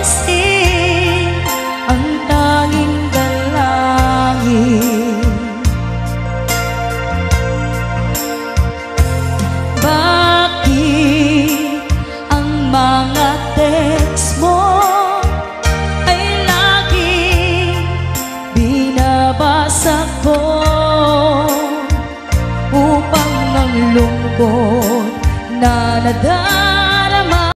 pansin ang tanging dalangin. Bakit ang mga text mo ay laging binabasa ko upang ang lungkot na nadal